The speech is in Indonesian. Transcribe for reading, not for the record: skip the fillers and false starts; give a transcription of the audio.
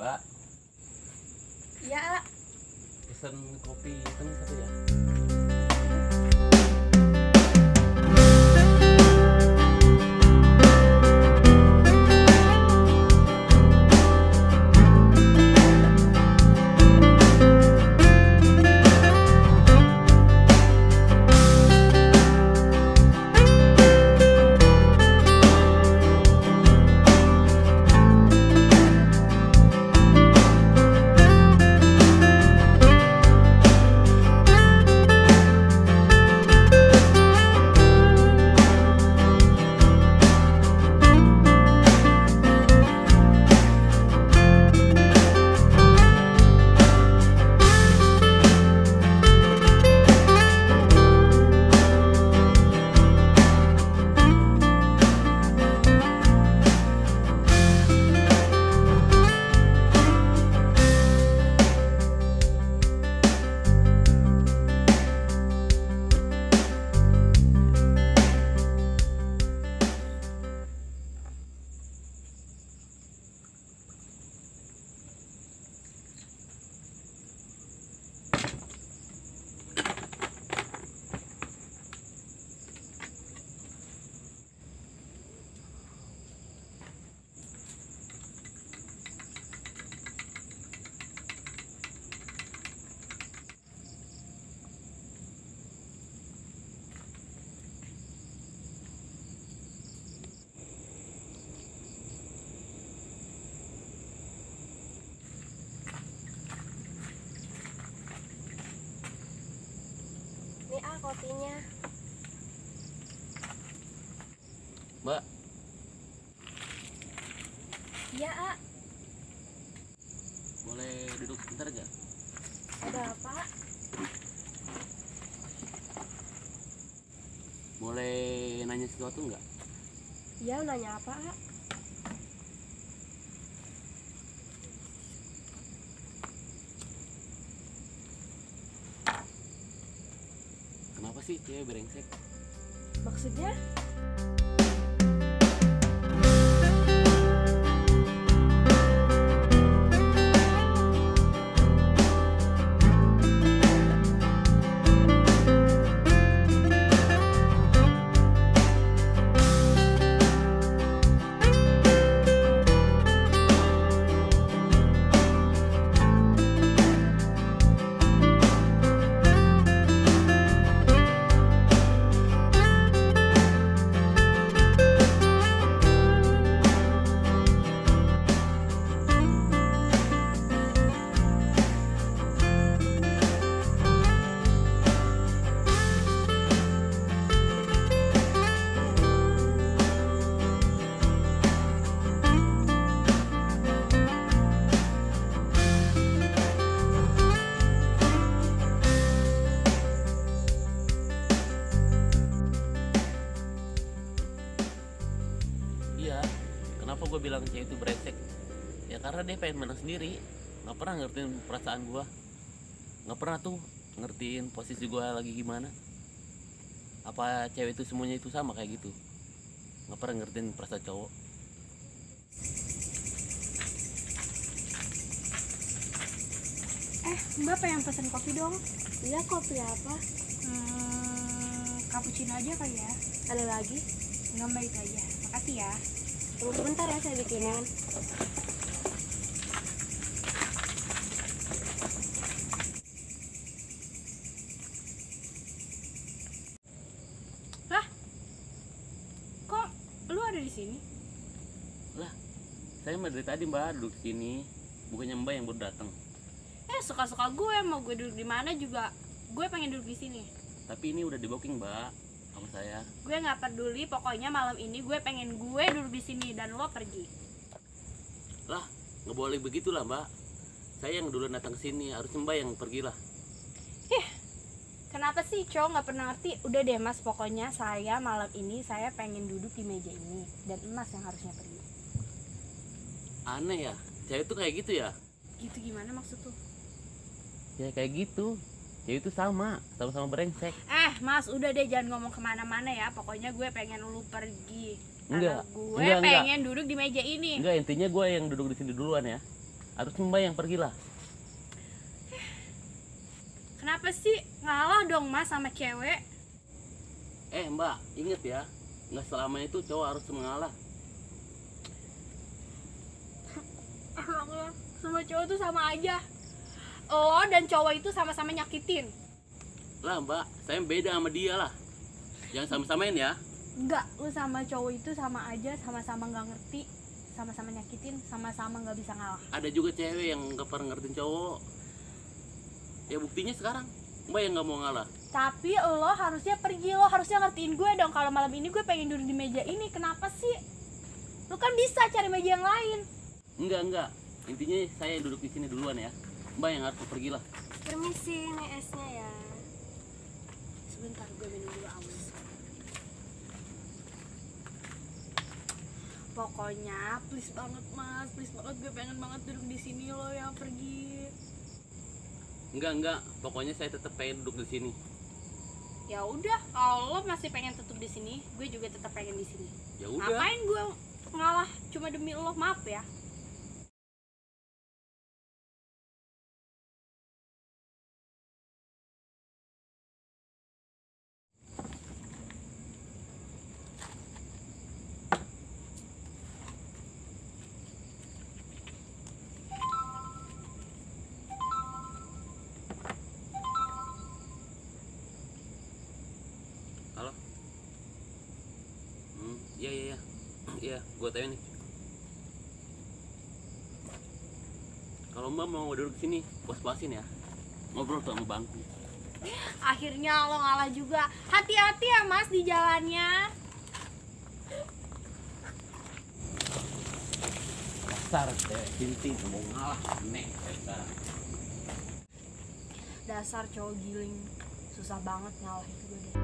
Mbak, Iya, A. pesen kopi hitam satu ya. Nih, A, kopinya. Mbak, Iya, A. boleh duduk sebentar gak? Ada apa? Boleh nanya sesuatu nggak? Iya, nanya apa, A? Kenapa sih cewek brengsek? Maksudnya? Iya, kenapa gue bilang cewek itu brengsek? Ya karena dia pengen menang sendiri, nggak pernah ngertiin perasaan gue, nggak pernah tuh ngertiin posisi gue lagi gimana. Apa cewek itu semuanya itu sama kayak gitu? Nggak pernah ngertiin perasaan cowok. Mbak pengen pesen kopi dong? Iya, kopi apa? Cappuccino aja kali ya? Ada lagi? Enggak, Mbak, itu aja. Makasih ya. Tunggu sebentar ya, saya bikinin. Lah, kok lu ada di sini? Lah, saya mah dari tadi Mbak duduk di sini, bukannya Mbak yang baru datang. Suka-suka gue, mau gue duduk di mana juga, gue pengen duduk di sini. Tapi ini udah di booking Mbak sama saya. Gue nggak peduli, pokoknya malam ini gue pengen gue duduk di sini dan lo pergi. Lah, nggak boleh begitulah Mbak. Saya yang dulu datang ke sini, harusnya Mbak yang pergilah. Kenapa sih cowok nggak pernah ngerti? Udah deh Mas, pokoknya saya malam ini saya pengen duduk di meja ini dan Mas yang harusnya pergi. Aneh ya, cewek itu kayak gitu ya? Gitu gimana maksud tuh? Ya kayak gitu, cewek itu sama-sama brengsek. Mas, udah deh jangan ngomong kemana-mana ya. Pokoknya gue pengen lu pergi. Enggak, Karena gue enggak. pengen duduk di meja ini. Enggak, intinya gue yang duduk di sini duluan ya. Harus Mbak yang pergilah. Kenapa sih ngalah dong mas sama cewek? Mbak, inget ya, nggak selamanya itu cowok harus mengalah. Semua cowok tuh sama aja. Lo dan cowok itu sama-sama nyakitin. Lah Mbak, saya beda sama dia lah. Jangan sama-samain ya. Enggak, lu sama cowok itu sama aja, sama-sama nggak ngerti, sama-sama nyakitin, sama-sama nggak bisa ngalah. Ada juga cewek yang nggak pernah ngertiin cowok. Ya buktinya sekarang Mbak yang nggak mau ngalah. Tapi lo harusnya pergi, lo harusnya ngertiin gue dong. Kalau malam ini gue pengen duduk di meja ini, kenapa sih? Lo kan bisa cari meja yang lain. Enggak. Intinya saya duduk di sini duluan ya. Mbak yang harus pergi lah. Permisi, ini esnya ya. Sebentar, gue minum dulu aus. Pokoknya please banget mas, please banget, gue pengen banget duduk di sini, lo yang pergi. Enggak. Pokoknya saya tetap pengen duduk di sini. Ya udah, kalau lo masih pengen tetap di sini, gue juga tetap pengen di sini. Ya udah. Ngapain gue ngalah cuma demi lo, maaf ya. Halo. Iya. Iya, gue tahu nih. Kalau Mbak mau duduk di sini, puas-puasin ya. Ngobrol tuh sama bangku. Akhirnya lo ngalah juga. Hati-hati ya mas di jalannya. Dasar cewek cinting mau ngalah aneh sekarang. Dasar cowok giling, susah banget ngalah itu gue deh.